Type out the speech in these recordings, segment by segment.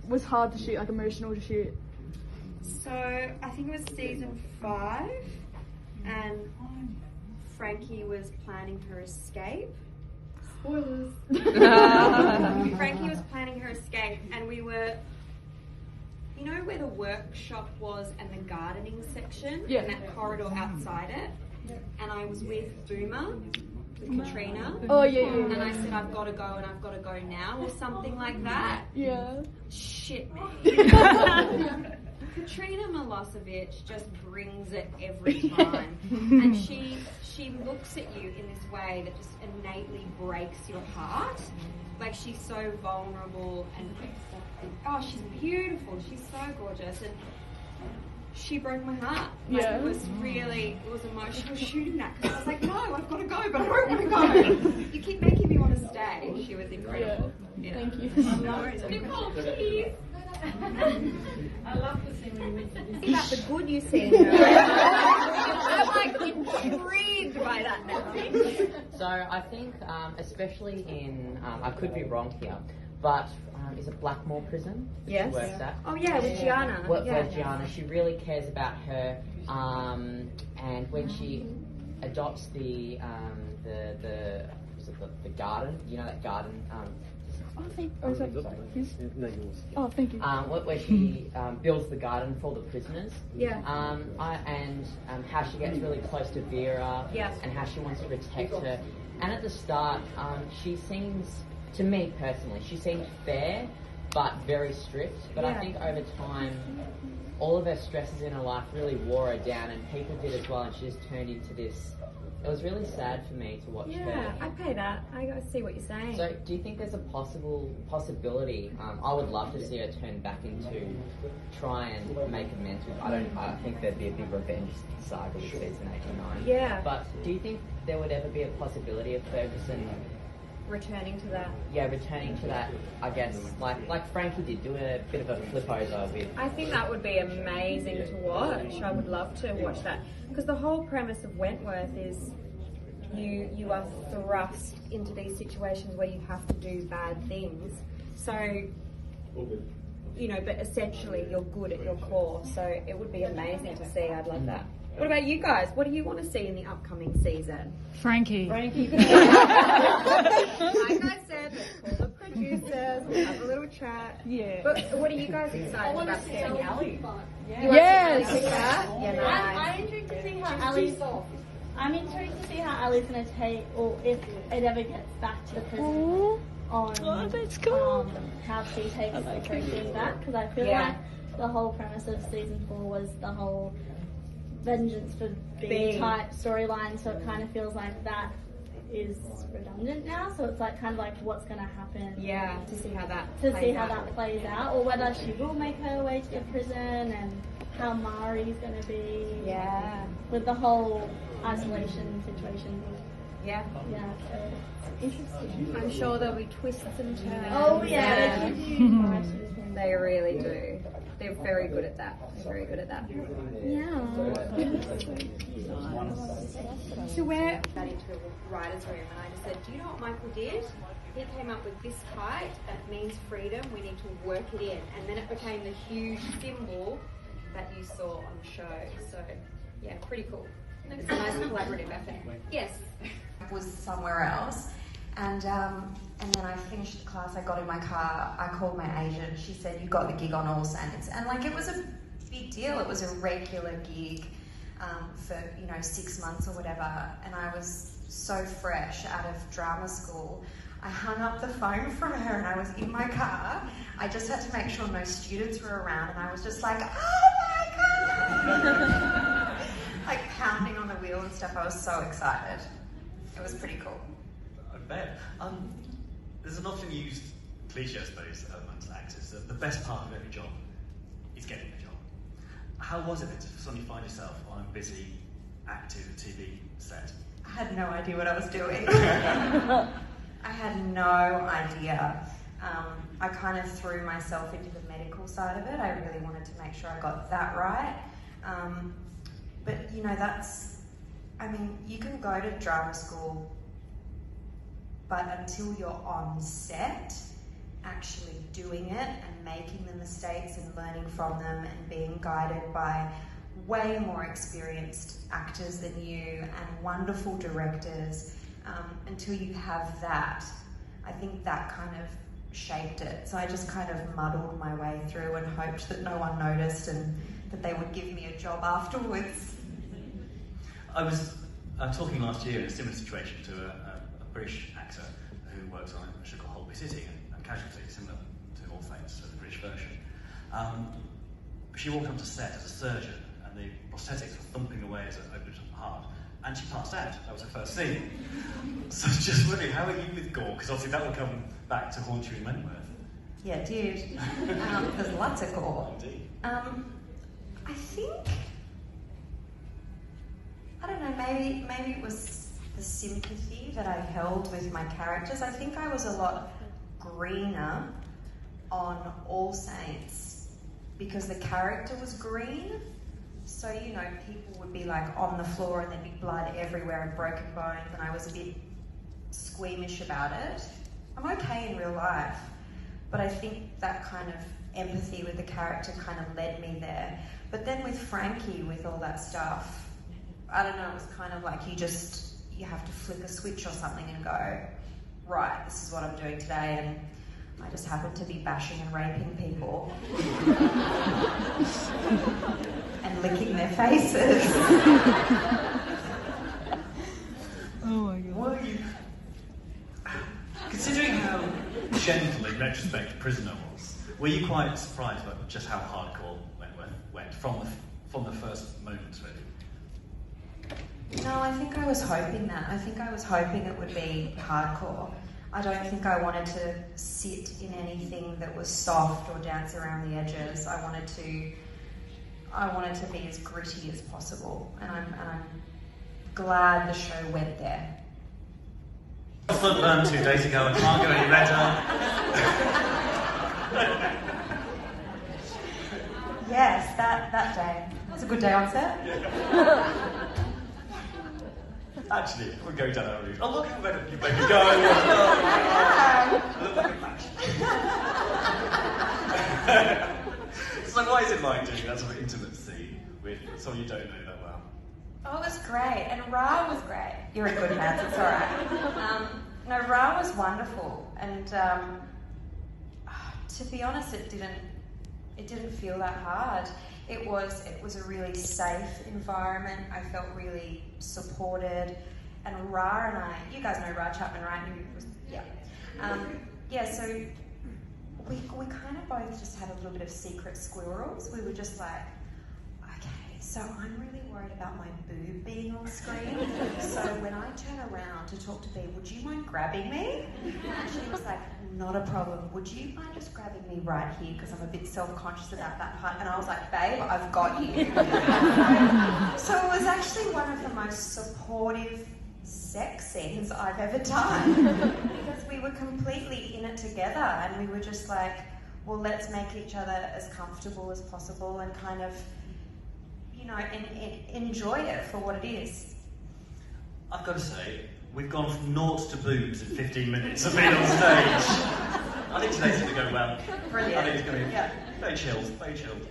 was hard to shoot, like emotional to shoot? So I think it was season 5, and Frankie was planning her escape. Spoilers. Frankie was planning her escape, and we were, you know where the workshop was and the gardening section? Yeah. And that corridor outside it? And I was with Boomer, with Katrina. Oh, yeah. And I said, I've got to go and I've got to go now, or something like that. Yeah. Shit me. Katrina Milosevic just brings it every time. And she looks at you in this way that just innately breaks your heart. Like, she's so vulnerable and oh, she's beautiful. She's so gorgeous. And she broke my heart. Like, Yeah. it was emotional shooting that, because I was like, no, I've got to go, but I don't want to go. You keep making me want to stay. She was incredible. Yeah. Thank you. Nicole, please. I love the scene when we went to this. About the good you see in her. I'm like intrigued by that now. So I think, especially in, I could be wrong here, but is it Blackmore Prison? Yes. She works at? Oh yeah, with Gianna. Where Gianna, she really cares about her, and when she adopts the garden, you know that garden. Thank you. Where she builds the garden for the prisoners. Yeah. And how she gets really close to Vera. Yeah. And how she wants to protect her. And at the start, she seems, to me personally, she seemed fair, but very strict. But I think over time, all of her stresses in her life really wore her down, and people did as well, and she just turned into this. It was really sad for me to watch her. Yeah, I pay that. I gotta see what you're saying. So, do you think there's a possibility? I would love to see her turn back into try and make amends with. I think there'd be a big revenge saga with season 8 and 9. Yeah. But do you think there would ever be a possibility of Ferguson returning to that? Yeah, returning to that. I guess like Frankie did, do a bit of a flip over with. I think that would be amazing to watch. I would love to watch that, because the whole premise of Wentworth is you are thrust into these situations where you have to do bad things. So, you know, but essentially you're good at your core. So it would be amazing to see. I'd love that. What about you guys? What do you want to see in the upcoming season? Frankie. Like I said, let's call the producers, we'll have a little chat. Yeah. But what are you guys excited about seeing? Ali. Yes. Yeah, nice. I'm intrigued to see how Ali's going to take, or if it ever gets back to the prison, on that's cool. how she takes approaching that, because I feel like the whole premise of season 4 was the whole vengeance for B type storyline, so it kind of feels like that is redundant now, so it's like kind of like what's going to happen to see how that plays out, or whether she will make her way to the prison, and how Mari's going to be with the whole isolation situation. So interesting. I'm sure there'll be twists and turns. Oh They really do. They're very good at that. Yeah. So we're into a writer's room, and I just said, do you know what Michael did? He came up with this kite, and it means freedom. We need to work it in. And then it became the huge symbol that you saw on the show. So, yeah, pretty cool. It's a nice collaborative effort. Yes. I was somewhere else. And then I finished the class, I got in my car, I called my agent, she said, you got the gig on All Saints. And like, it was a big deal, it was a regular gig for, 6 months or whatever. And I was so fresh out of drama school. I hung up the phone from her and I was in my car. I just had to make sure no students were around, and I was just like, oh my God! Like pounding on the wheel and stuff. I was so excited. It was pretty cool. I bet. There's an often used cliche, I suppose, amongst actors, that the best part of every job is getting the job. How was it to suddenly find yourself on a busy, active TV set? I had no idea what I was doing. I had no idea. I kind of threw myself into the medical side of it. I really wanted to make sure I got that right. But, you can go to drama school, but until you're on set, actually doing it and making the mistakes and learning from them and being guided by way more experienced actors than you and wonderful directors. Until you have that, I think that kind of shaped it. So I just kind of muddled my way through and hoped that no one noticed and that they would give me a job afterwards. I was talking last year in a similar situation to a British actor who works on a show called Holby City and Casualty, similar to All Saints, the British version. She walked onto set as a surgeon and the prosthetics were thumping away as it opened her heart. And she passed out. That was her first scene. So I was just wondering, how are you with gore? Because obviously that will come back to haunt you in Wentworth. Yeah, it did. There's lots of gore. Indeed. I think, I don't know, maybe it was the sympathy that I held with my characters. I think I was a lot greener on All Saints because the character was green. So, you know, people would be like on the floor and there'd be blood everywhere and broken bones, and I was a bit squeamish about it. I'm okay in real life, but I think that kind of empathy with the character kind of led me there. But then with Frankie, with all that stuff, I don't know, it was kind of like you have to flick a switch or something and go, right, this is what I'm doing today, and I just happened to be bashing and raping people. And licking their faces. Oh my god. Were you, considering how gentle in retrospect Prisoner was, were you quite surprised by just how hardcore Wentworth went from the first moments, really? No, I think I was hoping that. I think I was hoping it would be hardcore. I don't think I wanted to sit in anything that was soft or dance around the edges. I wanted to be as gritty as possible, and I'm glad the show went there. I've learned 2 days ago, I can't go any redder. Yes, that day. It was a good day on set. Actually, we're going down that route. Oh, look how better you make me go. Look like a match. So what is it like doing that sort of intimate scene with someone you don't know that well? Oh, it was great, and Ra was great. You're in good hands, it's alright. No, Ra was wonderful, and to be honest, it didn't feel that hard. It was a really safe environment. I felt really supported, and Ra and I, you guys know Ra Chapman, right? So we kind of both just had a little bit of secret squirrels. We were just like, okay, so I'm really worried about my boob being on screen. So when I turn around to talk to B, would you mind grabbing me? And she was like, not a problem. Would you mind just grabbing me right here? Because I'm a bit self-conscious about that part. And I was like, babe, I've got you. So it was actually one of the most supportive sex scenes I've ever done. Because we were completely in it together, and we were just like, well, let's make each other as comfortable as possible and kind of, you know, enjoy it for what it is. I've got to say, we've gone from naught to boobs in 15 minutes of being on stage. I think today's going to go well. Brilliant. I think it's going to be very chilled, very chilled.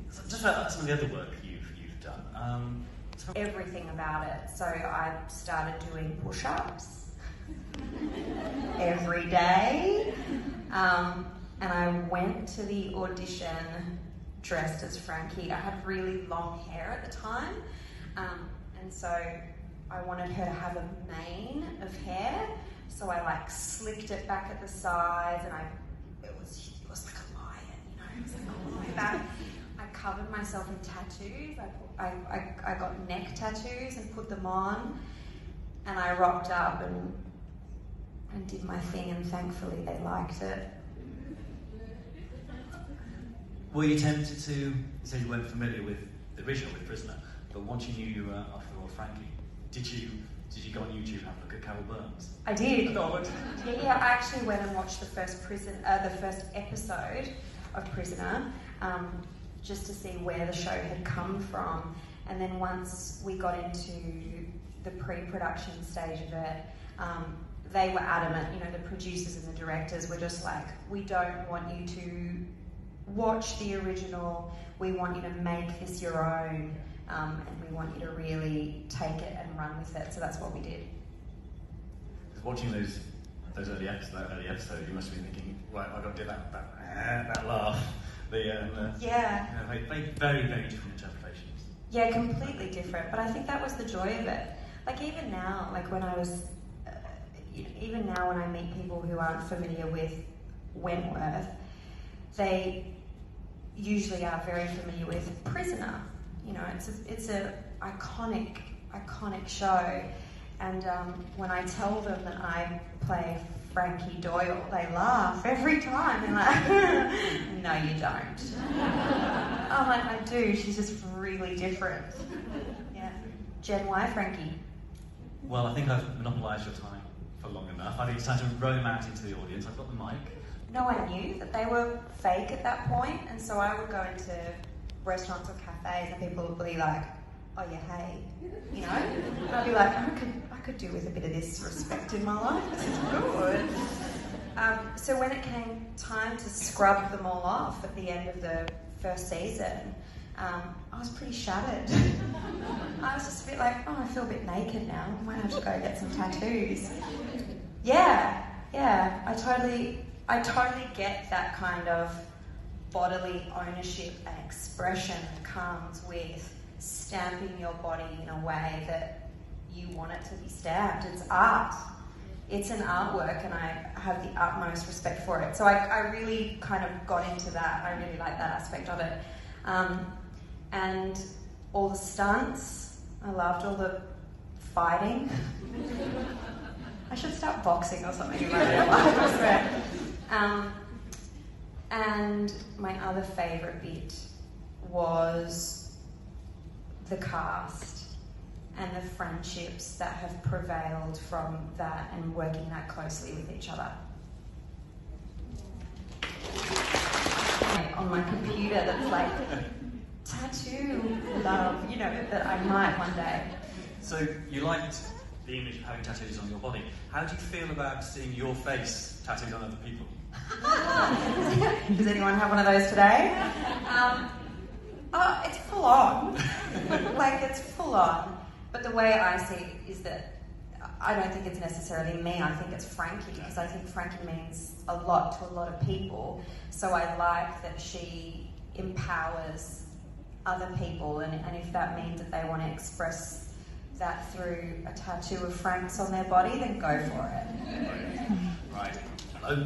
So just about some of the other work you've done. Everything about it. So I started doing push-ups every day, and I went to the audition dressed as Frankie. I had really long hair at the time, and so I wanted her to have a mane of hair, so I like slicked it back at the sides, and it was like a lion, you know, it was like all the way back. I covered myself in tattoos. I got neck tattoos and put them on, and I rocked up and did my thing, and thankfully they liked it. Were you tempted to, you said you weren't familiar with the original, with Prisoner, but once you knew you were after all Frankie, did you go on YouTube and have a look at Carol Burns? I did. No, Yeah, I actually went and watched the first episode of Prisoner, just to see where the show had come from. And then once we got into the pre-production stage of it, they were adamant, you know, the producers and the directors were just like, we don't want you to watch the original, we want you to make this your own, and we want you to really take it and run with it. So that's what we did. Watching those early episodes, you must have been thinking, right, I've got to do that laugh. Yeah. Very, very, very different interpretations. Yeah, completely different. But I think that was the joy of it. Like even now, like when I was, even now when I meet people who aren't familiar with Wentworth, they usually are very familiar with Prisoner. You know, it's a iconic show. And when I tell them that I play Frankie Doyle, they laugh every time. They're like, no, you don't. I'm like, I do. She's just really different. Yeah. Jen, why Frankie? Well, I think I've monopolised your time for long enough. I think it's time to roam out into the audience. I've got the mic. No, I knew that they were fake at that point, and so I would go into restaurants or cafes and people would be like, oh yeah, hey, you know? And I'd be like, I could do with a bit of this respect in my life. This is good. So when it came time to scrub them all off at the end of the first season, I was pretty shattered. I was just a bit like, oh, I feel a bit naked now. I might have to go get some tattoos. Yeah. I totally get that kind of bodily ownership and expression that comes with stamping your body in a way that you want it to be stamped. It's art. It's an artwork, and I have the utmost respect for it. So I really kind of got into that. I really like that aspect of it. And all the stunts. I loved all the fighting. I should start boxing or something in my real life, I swear. And my other favourite bit was the cast and the friendships that have prevailed from that and working that closely with each other. On my computer that's like, tattoo love, you know, that I might one day. So you liked the image of having tattoos on your body. How do you feel about seeing your face tattooed on other people? Does anyone have one of those today? It's full on. Like, it's full on. But the way I see it is that I don't think it's necessarily me, I think it's Frankie, because I think Frankie means a lot to a lot of people. So I like that she empowers other people, and if that means that they want to express that through a tattoo of Frank's on their body, then go for it. Right. Hello.